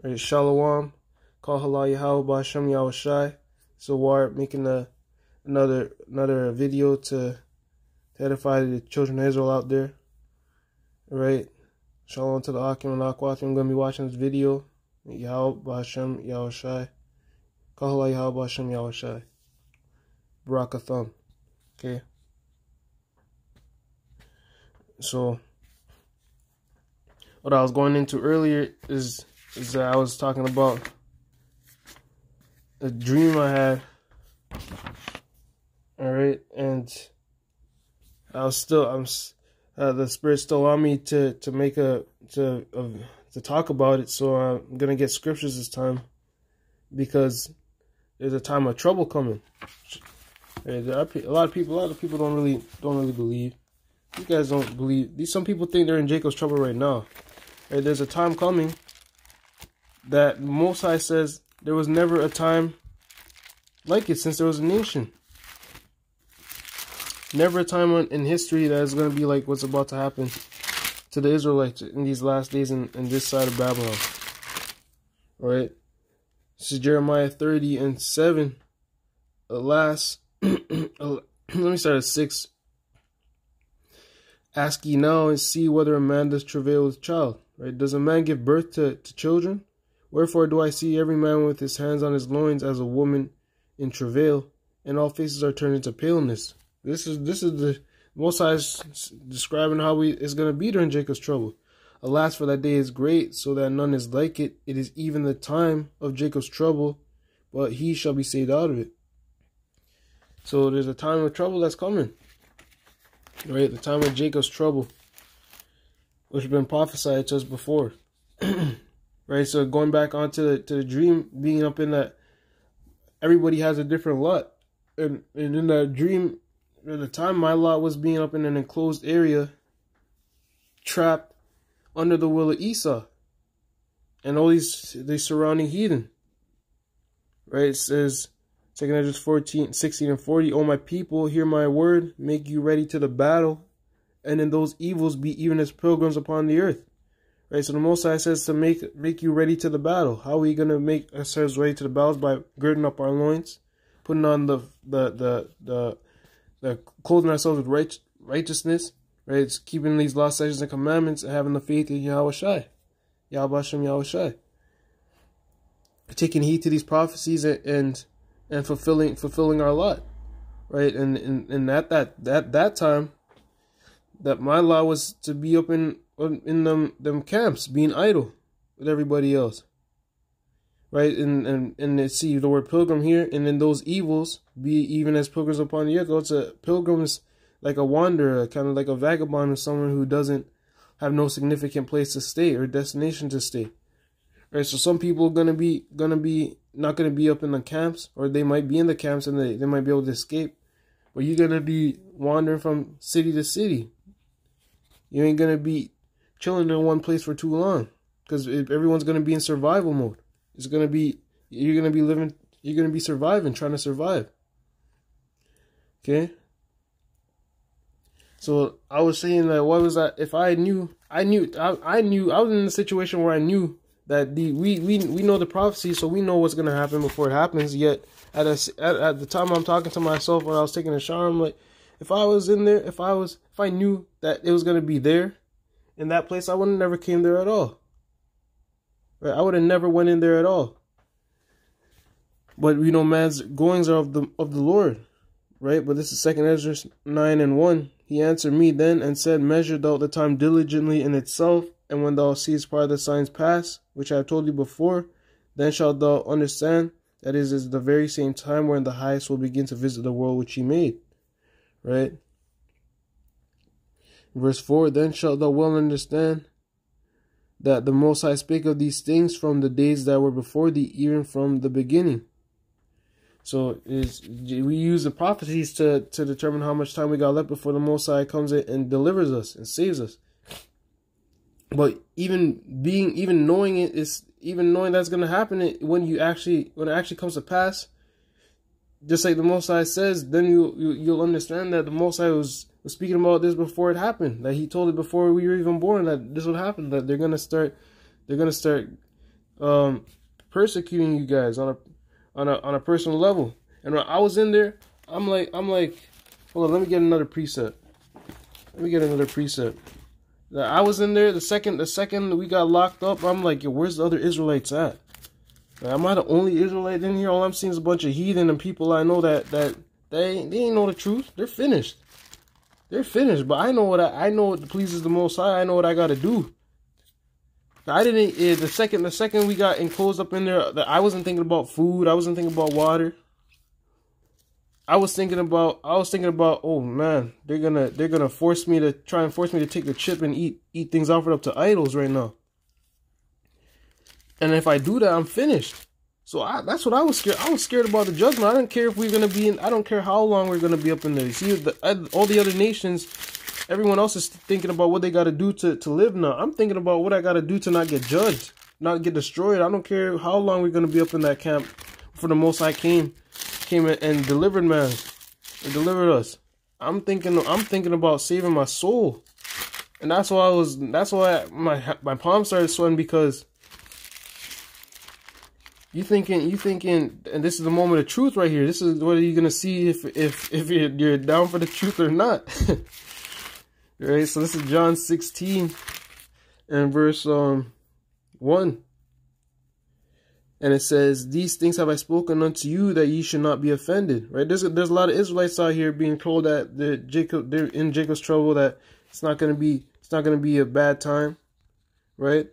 Right, Shalom, call halal Yahweh Ba'Shem Yahushai. So we're making another video to edify the children of Israel out there. Alright. Shalom to the Akim and Akwat. I'm gonna be watching this video. Yahweh Ba'Shem Yahushai. Call halal Yahweh Ba'Shem Yahushai. Barakatham. Okay. So what I was going into earlier is that I was talking about a dream I had. All right, and the Spirit still on me to talk about it. So I'm gonna get scriptures this time because there's a time of trouble coming. Right, a lot of people don't really believe. You guys don't believe. Some people think they're in Jacob's trouble right now. Right, there's a time coming that Most High says there was never a time like it since there was a nation. Never a time in history that is going to be like what's about to happen to the Israelites in these last days in this side of Babylon. Right? This is Jeremiah 30:7. Alas, let me start at 6. Ask ye now and see whether a man does travail with child. Right? Does a man give birth to children? Wherefore do I see every man with his hands on his loins as a woman in travail, and all faces are turned into paleness. This is the Most High describing how it's going to be during Jacob's trouble. Alas, for that day is great, so that none is like it. It is even the time of Jacob's trouble, but he shall be saved out of it. So there's a time of trouble that's coming. Right? The time of Jacob's trouble, which has been prophesied to us before. Right? So going back onto the dream, being up in that, everybody has a different lot. And in that dream, at the time, my lot was being up in an enclosed area, trapped under the will of Esau and all these surrounding heathen. Right? It says, 2 Ezra 14:16-40, O my people, hear my word, make you ready to the battle, and in those evils be even as pilgrims upon the earth. Right? So the Most High says to make you ready to the battle. How are we going to make ourselves ready to the battles? By girding up our loins, putting on the clothing ourselves with righteousness, right? It's keeping these law, statutes, and commandments, and having the faith in Yahushai, Yahweh Hashem Yahushai. Taking heed to these prophecies and fulfilling our lot, right? And at that time, that my law was to be up in them camps, being idle with everybody else. Right? And see the word pilgrim here, and in those evils be even as pilgrims upon the earth. So it's a pilgrim is like a wanderer, kind of like a vagabond, or someone who doesn't have no significant place to stay or destination to stay. Right? So some people are gonna be not gonna be up in the camps, or they might be in the camps and they might be able to escape. But you're gonna be wandering from city to city. You ain't gonna be chilling in one place for too long, because everyone's gonna be in survival mode. It's gonna be you're gonna be surviving, trying to survive. Okay. So I was saying that what was that? If I knew I was in a situation where I knew that we know the prophecy, so we know what's gonna happen before it happens. Yet at the time I'm talking to myself when I was taking a shower, I'm like, if I was in there, if I knew that it was gonna be there in that place, I would have never came there at all. Right? I would have never went in there at all. But man's goings are of the Lord, right? But this is 2 Ezra 9:1. He answered me then and said, measure thou the time diligently in itself, and when thou seest part of the signs pass, which I have told you before, then shalt thou understand that it is the very same time wherein the highest will begin to visit the world which he made. Right? Verse 4, then shalt thou well understand that the Most High spake of these things from the days that were before thee, even from the beginning. So we use the prophecies to determine how much time we got left before the Most High comes in and delivers us and saves us. But even knowing that's going to happen, when it actually comes to pass, just like the Most High says, then you'll understand that the Most High was speaking about this before it happened. That He told it before we were even born that this would happen. That they're gonna start persecuting you guys on a personal level. And when I was in there, I'm like, hold on, let me get another preset. I was in there the second we got locked up. I'm like, yo, where's the other Israelites at? Am I the only Israelite in here? All I'm seeing is a bunch of heathen and people I know that they ain't know the truth. They're finished. But I know what pleases the Most High. I know what I gotta do. I didn't. The second we got enclosed up in there, I wasn't thinking about food. I wasn't thinking about water. I was thinking about. Oh man, they're gonna force me to take the chip and eat things offered up to idols right now. And if I do that, I'm finished. So that's what I was scared. I was scared about the judgment. I don't care if we're gonna be in. I don't care how long we're gonna be up in there. You see, all the other nations, everyone else is thinking about what they got to do to live now. I'm thinking about what I got to do to not get judged, not get destroyed. I don't care how long we're gonna be up in that camp. For the Most High came and delivered man, and delivered us. I'm thinking about saving my soul, and that's why my palms started sweating, because. You thinking, and this is the moment of truth right here. This is what you're gonna see if you're down for the truth or not. Right. So this is John 16 and verse 1, and it says, "These things have I spoken unto you, that ye should not be offended." Right. There's a lot of Israelites out here being told that they're in Jacob's trouble, that it's not gonna be a bad time. Right.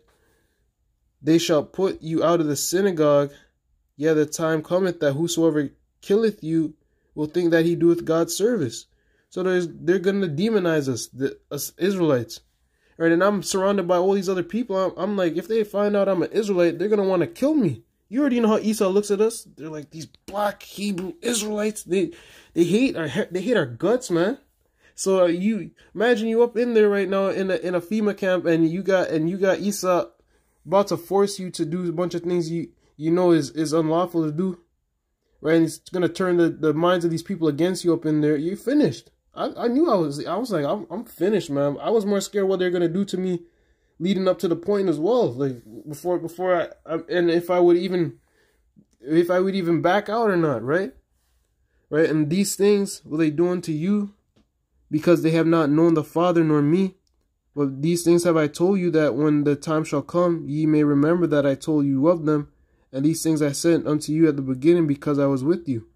"They shall put you out of the synagogue. Yea, the time cometh that whosoever killeth you will think that he doeth God's service." So they're going to demonize us Israelites. Right? And I'm surrounded by all these other people. I'm like, if they find out I'm an Israelite, they're going to want to kill me. You already know how Esau looks at us. They're like these black Hebrew Israelites. They hate our guts, man. So you imagine you up in there right now in a FEMA camp, and you got Esau about to force you to do a bunch of things you know is unlawful to do, right? And it's gonna turn the minds of these people against you up in there. You're finished. I knew I was like, I'm finished, man. I was more scared what they're gonna do to me leading up to the point as well. Like before I and if I would even back out or not, right? Right? And these things will they do unto you, because they have not known the Father nor me. But these things have I told you, that when the time shall come, ye may remember that I told you of them. And these things I said unto you at the beginning, because I was with you.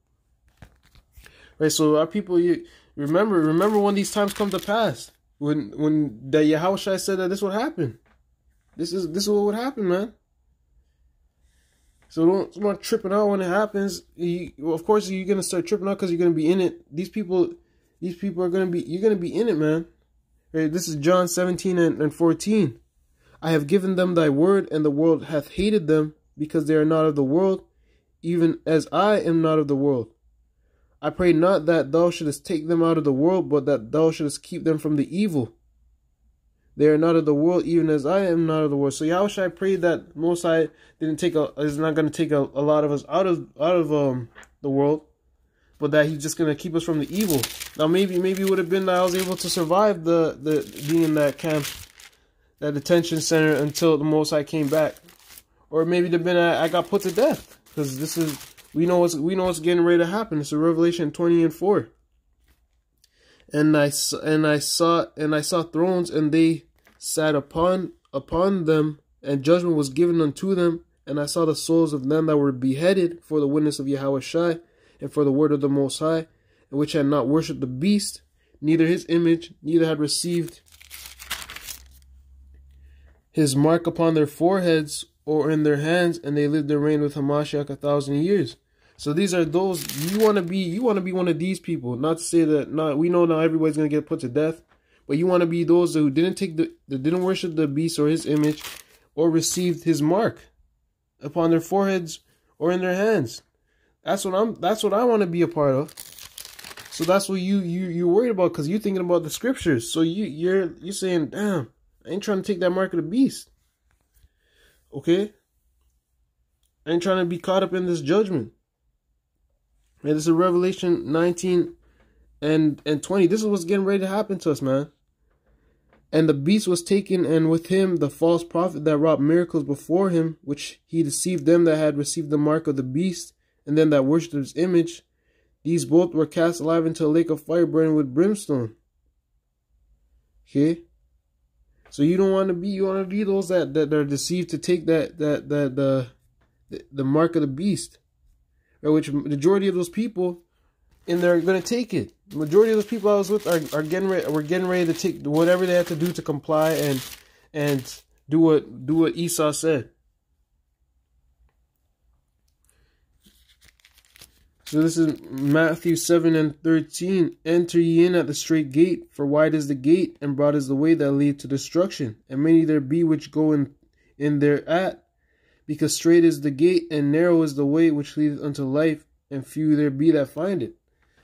Right, so our people, you remember when these times come to pass. When the Yahushua said that this would happen. This is what would happen, man. So don't tripping out when it happens. Of course, you're gonna start tripping out because you're gonna be in it. These people are gonna be. You're gonna be in it, man. Right, this is John 17 and 14. "I have given them thy word, and the world hath hated them, because they are not of the world, even as I am not of the world. I pray not that thou shouldest take them out of the world, but that thou shouldest keep them from the evil. They are not of the world, even as I am not of the world." So Yahushua prayed that Most High is not going to take a lot of us out of the world, but that he's just going to keep us from the evil. Now, maybe it would have been that I was able to survive the being in that camp, that detention center, until the Most High came back. Or maybe it would have been I got put to death. Because we know what's getting ready to happen. It's in Revelation 20 and 4. "And I saw thrones, and they sat upon them, and judgment was given unto them. And I saw the souls of them that were beheaded for the witness of Yahushua, and for the word of the Most High, and which had not worshipped the beast, neither his image, neither had received his mark upon their foreheads or in their hands, and they lived and reigned with Hamashiach 1,000 years." So these are those you want to be one of these people. Not to say that we know now everybody's gonna get put to death, but you want to be those who didn't worship the beast or his image, or received his mark upon their foreheads or in their hands. That's what I want to be a part of. So that's what you're worried about, because you're thinking about the scriptures. So you're saying, damn, I ain't trying to take that mark of the beast. Okay? I ain't trying to be caught up in this judgment. And this is Revelation 19 and 20. This is what's getting ready to happen to us, man. And the beast was taken, and with him the false prophet that wrought miracles before him, which he deceived them that had received the mark of the beast, and them that worshipped his image. These both were cast alive into a lake of fire burning with brimstone. Okay? So you don't want to be, you want to be those that are deceived to take the mark of the beast. Right? Which majority of those people, and they're going to take it. The majority of those people I was with are getting ready to take whatever they have to do to comply and do what Esau said. So this is Matthew 7:13. Enter ye in at the straight gate, for wide is the gate, and broad is the way that lead to destruction, and many there be which go in thereat, because straight is the gate, and narrow is the way which leadeth unto life, and few there be that find it.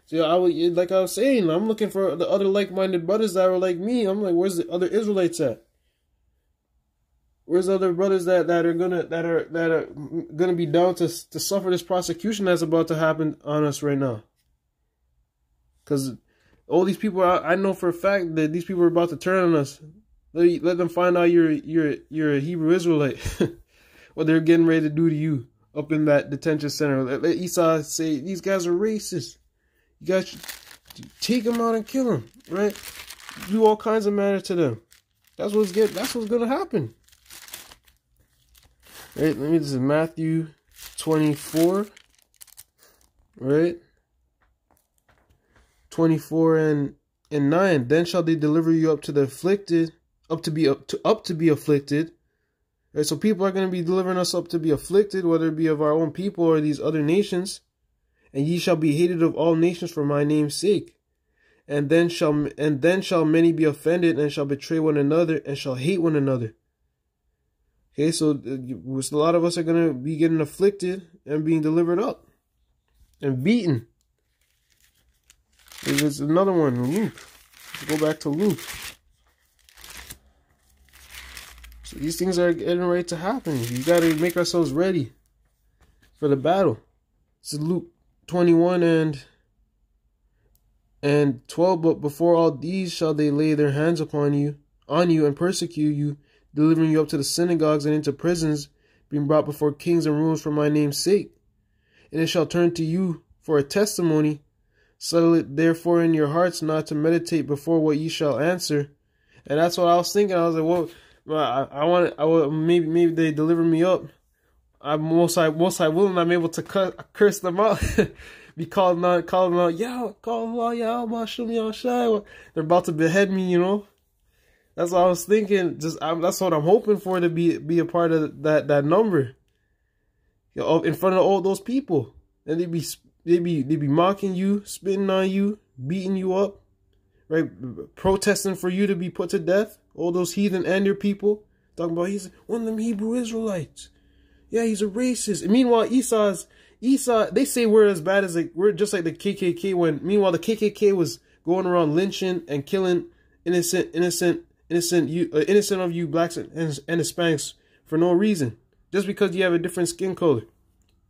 So like I was saying, I'm looking for the other like-minded brothers that are like me. I'm like, where's the other Israelites at? Where's the other brothers that are gonna be down to suffer this prosecution that's about to happen on us right now? Because all these people, I know for a fact that these people are about to turn on us. Let them find out you're a Hebrew Israelite. What they're getting ready to do to you up in that detention center. Let Esau say these guys are racist. You guys should take them out and kill them, right? Do all kinds of matter to them. That's what's gonna happen. Right? This is Matthew 24. Right? 24 and 9. Then shall they deliver you up to the afflicted, up to be afflicted. Right? So people are going to be delivering us up to be afflicted, whether it be of our own people or these other nations. And ye shall be hated of all nations for my name's sake. And then shall many be offended, and shall betray one another, and shall hate one another. Okay, so a lot of us are going to be getting afflicted and being delivered up and beaten. There's another one, Luke. Let's go back to Luke. So these things are getting ready to happen. You got to make ourselves ready for the battle. This is Luke 21 and 12. But before all these shall they lay their hands on you and persecute you, delivering you up to the synagogues and into prisons, being brought before kings and rulers for my name's sake. And it shall turn to you for a testimony. Settle it therefore in your hearts not to meditate before what ye shall answer. And that's what I was thinking. I was like, well, maybe they deliver me up. I'm most I will, and I'm able to curse them out. Be calling them out, yeah, call Allah, yeah, they're about to behead me, you know. That's what I was thinking. That's what I'm hoping for, to be a part of that number. You know, in front of all those people, and they be mocking you, spitting on you, beating you up, right? Protesting for you to be put to death. All those heathen and your people talking about he's one of them Hebrew Israelites. Yeah, he's a racist. And meanwhile, Esau, they say we're as bad as we're just like the KKK. When meanwhile the KKK was going around lynching and killing innocent of you blacks and Hispanics for no reason, just because you have a different skin color,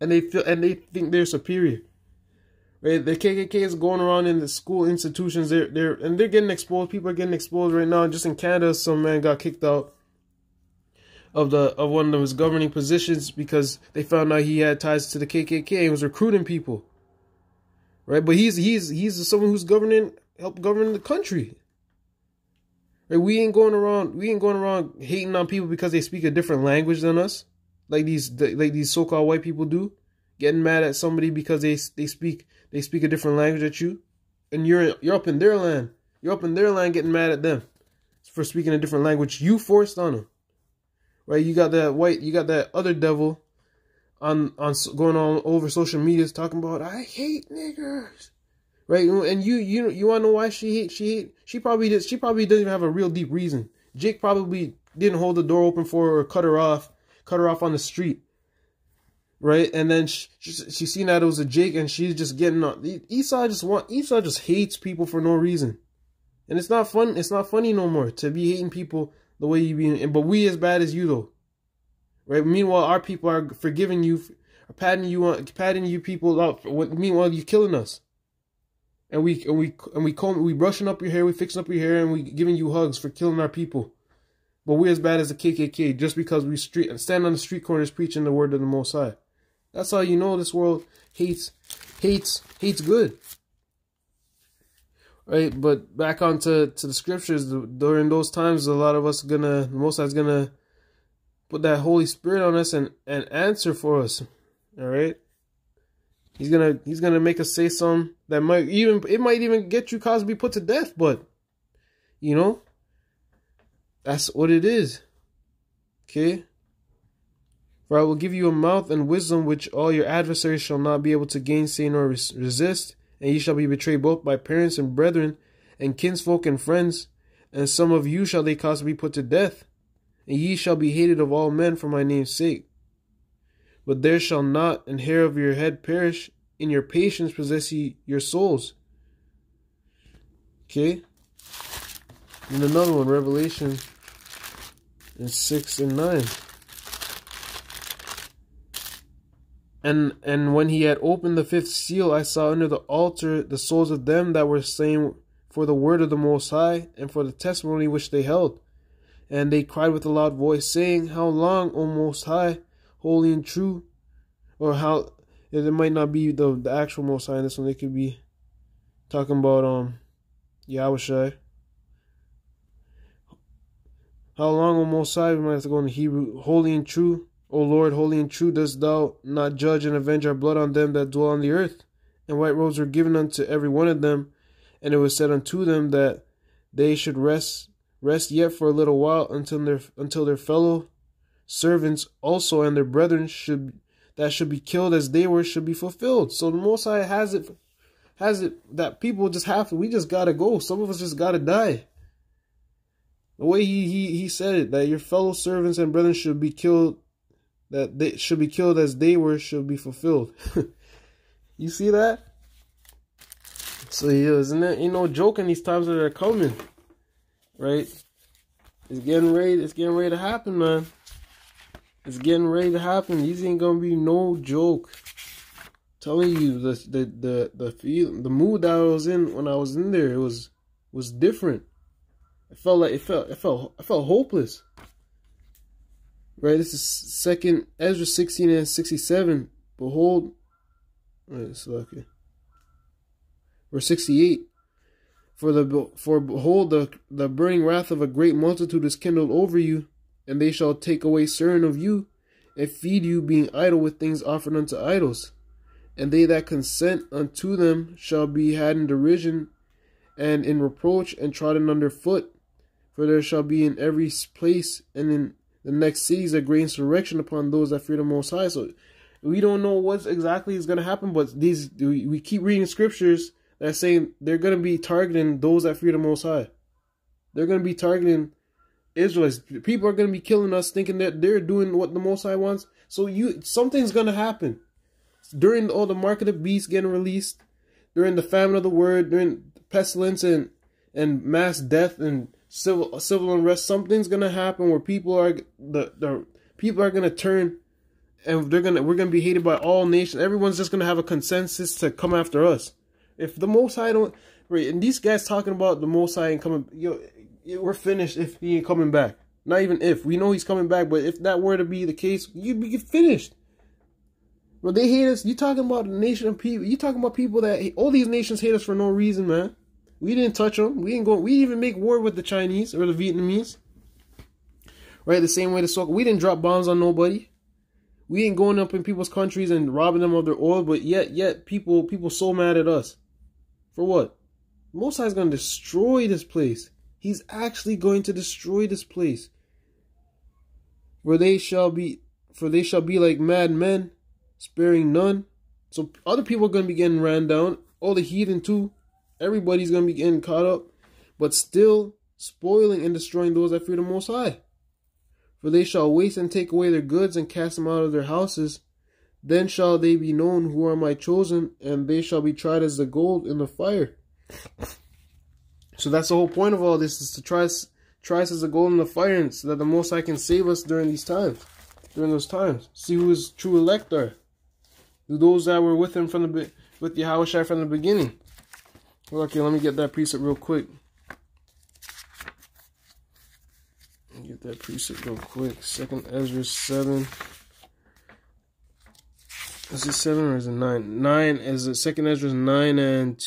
and they think they're superior. Right? The KKK is going around in the school institutions. They're getting exposed. People are getting exposed right now. Just in Canada, some man got kicked out of one of his governing positions because they found out he had ties to the KKK. He was recruiting people. Right? But he's someone who's help govern the country. Right? We ain't going around hating on people because they speak a different language than us, like these so-called white people do. Getting mad at somebody because they speak a different language at you, and you're up in their land. You're up in their land getting mad at them for speaking a different language you forced on them. Right? You got that other devil on going on over social media talking about I hate niggers. Right? And you want to know why she hate? She probably doesn't even have a real deep reason. Jake probably didn't hold the door open for her or cut her off on the street. Right? And then she seen that it was a Jake, and she's just getting on. Esau just hates people for no reason. And it's not fun. It's not funny no more to be hating people the way you be. But we as bad as you though. Right? Meanwhile, our people are forgiving you, patting you people out. Meanwhile, you killing us. And we brushing up your hair, we fixing up your hair, and we giving you hugs for killing our people. But we as bad as the KKK just because we stand on the street corners preaching the word of the Most High. That's how you know this world hates good. Right? But back onto the scriptures, during those times, a lot of us the Most High is gonna put that Holy Spirit on us and answer for us. All right? He's gonna make us say something that might even get you cause to be put to death, but you know, that's what it is. Okay? For I will give you a mouth and wisdom which all your adversaries shall not be able to gainsay nor resist, and ye shall be betrayed both by parents and brethren, and kinsfolk and friends, and some of you shall they cause to be put to death, and ye shall be hated of all men for my name's sake. But there shall not an hair of your head perish. In your patience possess ye your souls. Okay? And another one, Revelation 6 and 9. And when he had opened the fifth seal, I saw under the altar the souls of them that were slain for the word of the Most High, and for the testimony which they held. And they cried with a loud voice, saying, How long, O Most High, holy and true? Or how, it might not be the actual Most High in this one. They could be talking about Yahushua. How long, O Most High? We might have to go into Hebrew. Holy and true, O Lord, holy and true, dost thou not judge and avenge our blood on them that dwell on the earth? And white robes were given unto every one of them, and it was said unto them that they should rest yet for a little while until their fellow servants also and their brethren should be killed as they were should be fulfilled. So the Most High has it that people just we just gotta go. Some of us just gotta die. The way he said it, that your fellow servants and brethren should be killed, that they should be killed as they were should be fulfilled. You see that? So yeah, isn't it? Ain't no joke in these times that are coming, right? It's getting ready to happen, man. It's getting ready to happen. These ain't gonna be no joke. I'm telling you, the mood that I was in when I was in there, it was different. I felt hopeless. Right, this is 2 Ezra 16 and 67. Behold, verse 68. For behold, the burning wrath of a great multitude is kindled over you, and they shall take away certain of you, and feed you, being idle with things offered unto idols. And they that consent unto them shall be had in derision, and in reproach, and trodden under foot. For there shall be in every place, and in the next cities, a great insurrection upon those that fear the Most High. So we don't know what exactly is going to happen, but we keep reading scriptures that are saying they're going to be targeting those that fear the Most High. They're going to be targeting Israelites. People are going to be killing us, thinking that they're doing what the Most High wants. So something's going to happen during all the mark of the beast getting released, during the famine of the word, during pestilence and mass death and civil unrest. Something's gonna happen where people are gonna turn, and we're gonna be hated by all nations. Everyone's just gonna have a consensus to come after us. If the Most High don't, right, and these guys talking about the Most High ain't coming, we're finished if he ain't coming back. Not even if, we know he's coming back, but if that were to be the case, you'd be finished. Well, they hate us. You talking about a nation of people? You talking about people that all these nations hate us for no reason, man. We didn't touch them. We didn't even make war with the Chinese or the Vietnamese. Right? The same way we didn't drop bombs on nobody. We ain't going up in people's countries and robbing them of their oil, but yet people so mad at us. For what? Most High is going to destroy this place. He's actually going to destroy this place. For they shall be like mad men, sparing none. So other people are going to be getting ran down. All the heathen too. Everybody's going to be getting caught up, but still spoiling and destroying those that fear the Most High. For they shall waste and take away their goods and cast them out of their houses. Then shall they be known who are my chosen, and they shall be tried as the gold in the fire. So that's the whole point of all this, is to try us as the gold in the fire, and so that the Most High can save us during those times. See who his true elect are. Those that were with him with Yahushua from the beginning. Okay, let me get that precept real quick. Get that precept real quick. 2nd Ezra 7. Is it 7 or is it 9? 9 is it 2nd Ezra 9 and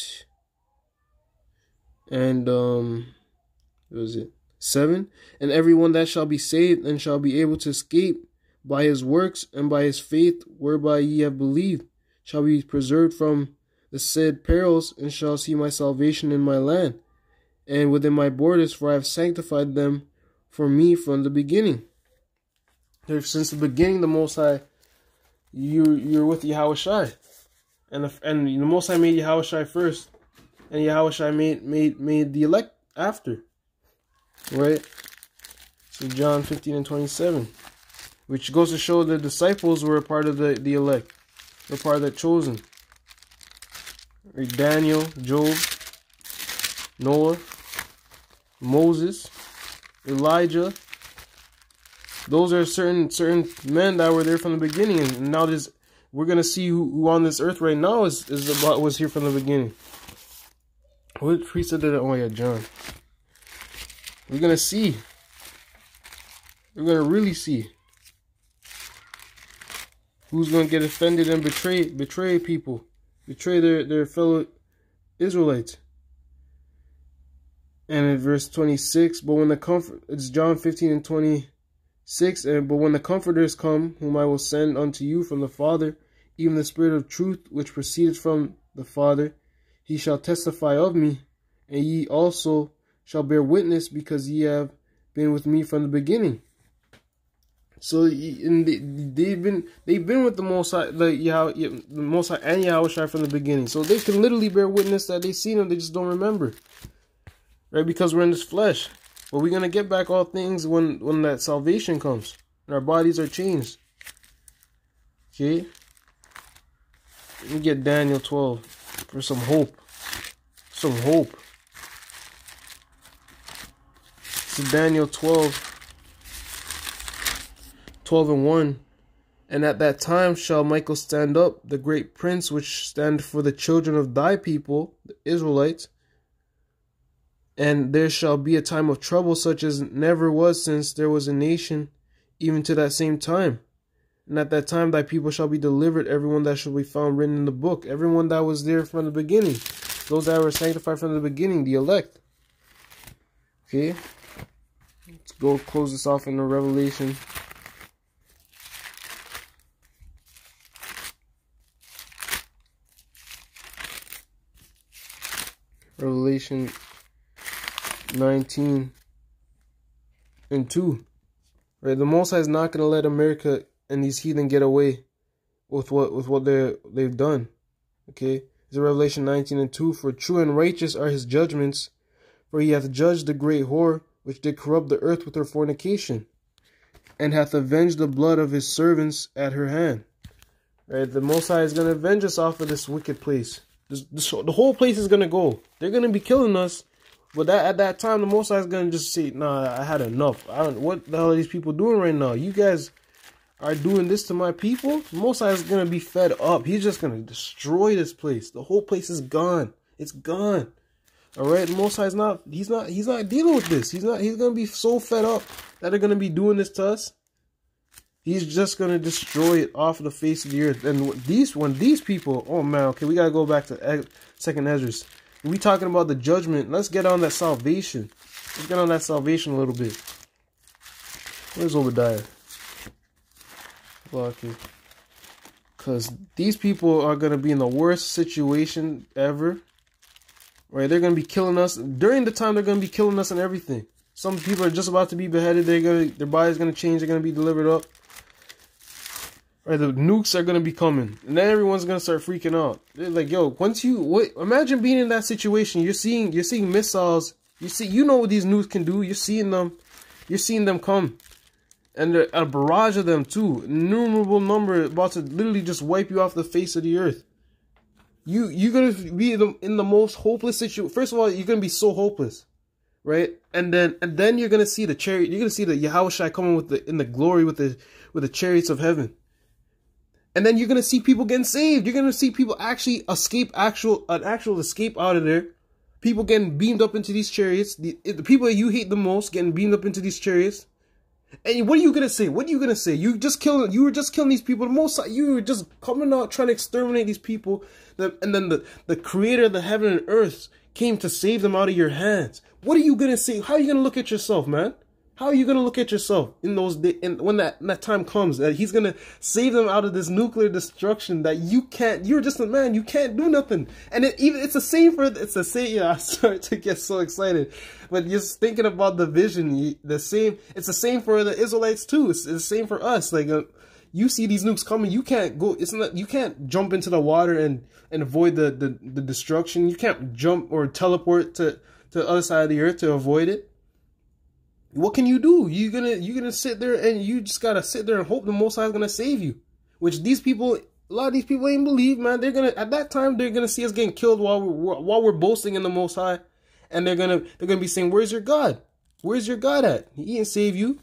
what was it? 7. And everyone that shall be saved and shall be able to escape by his works and by his faith whereby ye have believed shall be preserved from the said perils and shall see my salvation in my land and within my borders, for I have sanctified them for me from the beginning. Since the beginning, the Most High, you're with Yahushai, and the Most High made Yahushai first, and Yahushai made the elect after, right? So John 15:27, which goes to show the disciples were a part of the elect, they're part of the chosen. Right? Daniel, Job, Noah, Moses, Elijah. Those are certain men that were there from the beginning, and now we're gonna see who on this earth right now was here from the beginning. What priest did it? Oh yeah, John. We're gonna see. We're gonna really see who's gonna get offended and betray people, betray their fellow Israelites. And in verse 26, it's John 15:26, but when the Comforters come, whom I will send unto you from the Father, even the Spirit of truth, which proceedeth from the Father, he shall testify of me, and ye also shall bear witness, because ye have been with me from the beginning. So they've been with the Most High, the Most High and Yahushua from the beginning. So they can literally bear witness that they've seen him, they just don't remember. Right, because we're in this flesh. But we're going to get back all things when that salvation comes. And our bodies are changed. Okay? Let me get Daniel 12 for some hope. Some hope. So Daniel 12:1. And at that time shall Michael stand up, the great prince, which stand for the children of thy people, the Israelites. And there shall be a time of trouble such as never was since there was a nation, even to that same time. And at that time thy people shall be delivered, everyone that shall be found written in the book. Everyone that was there from the beginning. Those that were sanctified from the beginning, the elect. Okay. Let's go close this off in the Revelation. Revelation 19:2. Right, the Most High is not going to let America and these heathen get away with what they've done. Okay, it's Revelation 19:2. For true and righteous are his judgments, for he hath judged the great whore which did corrupt the earth with her fornication, and hath avenged the blood of his servants at her hand. Right, the Most High is going to avenge us off of this wicked place. The whole place is going to go. They're going to be killing us. But at that time, the Most High is going to just say, nah, I had enough. What the hell are these people doing right now? You guys are doing this to my people? The Most High is going to be fed up. He's just going to destroy this place. The whole place is gone. It's gone. All right? The Most High is not, he's not dealing with this. He's going to be so fed up that they're going to be doing this to us. He's just going to destroy it off the face of the earth. And when these people, oh man, okay, we got to go back to 2nd Ezra. We talking about the judgment. Let's get on that salvation. Let's get on that salvation a little bit. Where's Obadiah? Because these people are going to be in the worst situation ever. Right? They're going to be killing us. During the time, they're going to be killing us and everything. Some people are just about to be beheaded. Their body's going to change. They're going to be delivered up. Right, the nukes are gonna be coming, and then everyone's gonna start freaking out. They're like, "Yo, imagine being in that situation. You're seeing missiles. You know what these nukes can do. You're seeing them come, and a barrage of them too. Innumerable number about to literally just wipe you off the face of the earth. You're gonna be in the most hopeless situation. First of all, you're gonna be so hopeless, right? And then you're gonna see the chariot. You're gonna see the Yahushua coming in the glory with the chariots of heaven. And then you're going to see people getting saved. You're going to see people actually escape an actual escape out of there. People getting beamed up into these chariots. The people that you hate the most getting beamed up into these chariots. And what are you gonna say? What are you gonna say? You were just killing these people. The most you were just coming out trying to exterminate these people. And then the creator of the heaven and earth came to save them out of your hands. What are you gonna say? How are you gonna look at yourself, man? How are you gonna look at yourself in those days? And when that time comes, that he's gonna save them out of this nuclear destruction that you can't. You're just a man. You can't do nothing. And it's the same for. It's the same. Yeah, I start to get so excited. But just thinking about the vision, the same. It's the same for the Israelites too. It's the same for us. Like you see these nukes coming, you can't go. It's not. You can't jump into the water and avoid the destruction. You can't jump or teleport to the other side of the earth to avoid it. What can you do? You're gonna sit there and you just gotta sit there and hope the Most High is gonna save you. Which these people, a lot of these people ain't believe, man. They're gonna at that time they're gonna see us getting killed while we're boasting in the Most High, and they're gonna be saying, "Where's your God? Where's your God at? He ain't save you.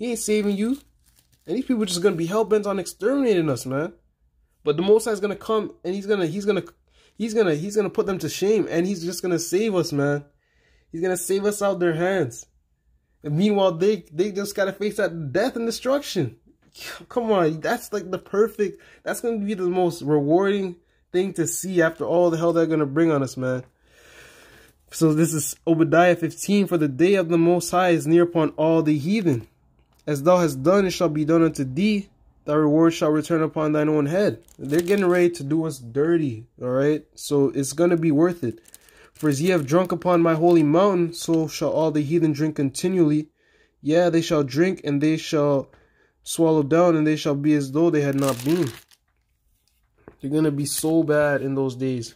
He ain't saving you." And these people are just gonna be hell bent on exterminating us, man. But the Most High is gonna come and he's gonna put them to shame, and he's just gonna save us, man. He's gonna save us out their hands. And meanwhile, they just gotta face that death and destruction. Come on, that's like the perfect. That's gonna be the most rewarding thing to see after all the hell they're gonna bring on us, man. So this is Obadiah 15. For the day of the Most High is near upon all the heathen. As thou hast done, it shall be done unto thee. Thy reward shall return upon thine own head. They're getting ready to do us dirty, all right? So it's gonna be worth it. For as ye have drunk upon my holy mountain, so shall all the heathen drink continually. Yeah, they shall drink, and they shall swallow down, and they shall be as though they had not been. They're going to be so bad in those days.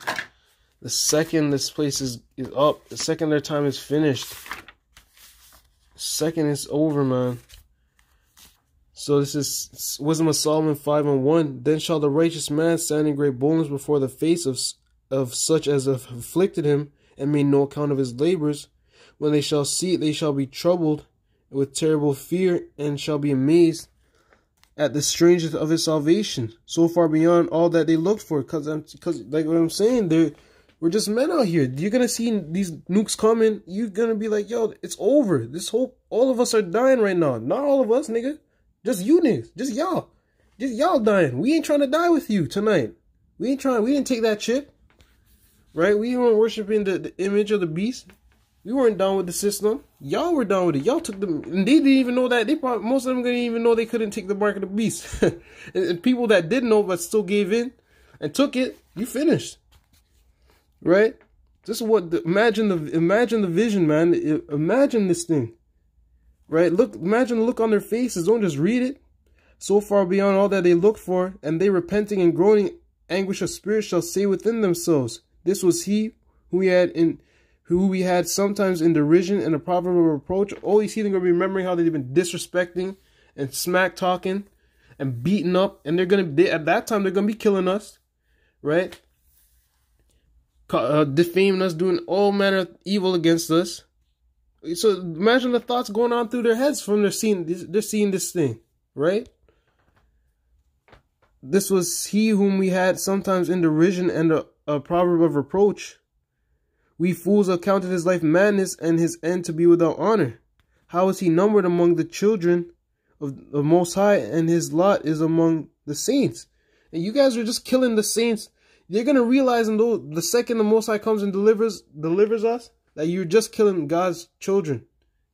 The second this place is up, the second their time is finished, the second it's over, man. So this is Wisdom of Solomon 5:1. Then shall the righteous man stand in great boldness before the face of such as have afflicted him, and made no account of his labors. When they shall see it, they shall be troubled with terrible fear, and shall be amazed at the strangeness of his salvation, so far beyond all that they looked for. Because like what I'm saying, we're just men out here. You're gonna see these nukes coming. You're gonna be like, yo, it's over. All of us are dying right now. Not all of us, nigga. Just you niggas. Just y'all dying. We ain't trying to die with you tonight. We didn't take that chip. Right? We weren't worshiping the image of the beast. We weren't down with the system. Y'all were down with it. Y'all took them, and they didn't even know that. Most of them didn't even know they couldn't take the mark of the beast. and people that did know but still gave in and took it, you finished. Right? This is what imagine the vision, man. Imagine this thing. Right? Imagine the look on their faces. Don't just read it. So far beyond all that they looked for, and they repenting and groaning anguish of spirit shall say within themselves, this was he who we had sometimes in derision and a proverb of reproach. All these heathen gonna be remembering how they've been disrespecting and smack talking and beating up, and at that time they're gonna be killing us, right? Defaming us, doing all manner of evil against us. So imagine the thoughts going on through their heads from they're seeing this thing, right? This was he whom we had sometimes in derision and a proverb of reproach. We fools accounted his life madness and his end to be without honor. How is he numbered among the children of the Most High, and his lot is among the saints? And you guys are just killing the saints. They're going to realize the second the Most High comes and delivers us, that you're just killing God's children.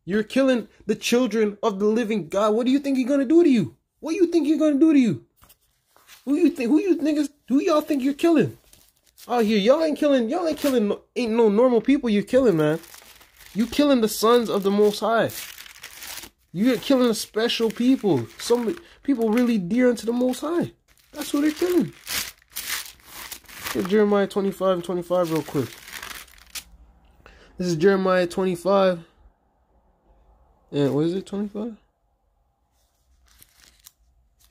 You're killing the children of the living God. What do you think he's going to do to you? What do you think he's going to do to you? Who y'all think you're killing? Out here, y'all ain't killing, ain't no normal people you're killing, man. You killing the sons of the Most High. You're killing a special people. Some people really dear unto the Most High. That's who they're killing. Get Jeremiah 25:25 real quick. This is Jeremiah 25. And what is it, 25?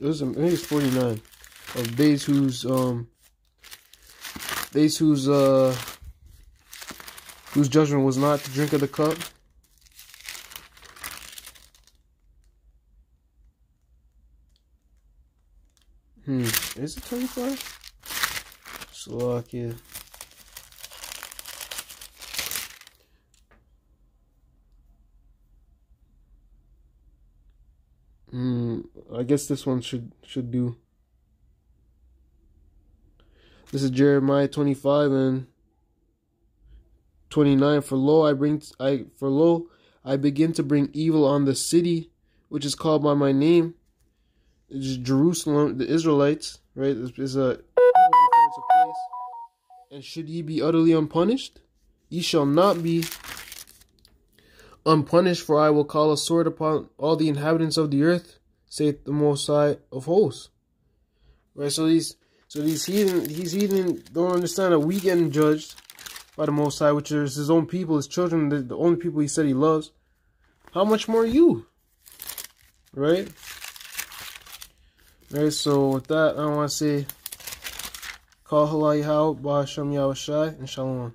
I think it's 49. Of days whose judgment was not to drink of the cup. Is it 25? Slovakia. I guess this one should do. This is Jeremiah 25 and 29. For lo, I begin to bring evil on the city which is called by my name. It's Jerusalem, the Israelites, right? Is a place. And should ye be utterly unpunished? Ye shall not be unpunished, for I will call a sword upon all the inhabitants of the earth, saith the Most High of hosts. Right, so these heathen don't understand that we getting judged by the Most High, which is his own people, his children, the only people he said he loves. How much more you? Right? Right, so with that, I want to say, Kal Halal Yahweh, Ba'ashem Yahushai, and Shalom.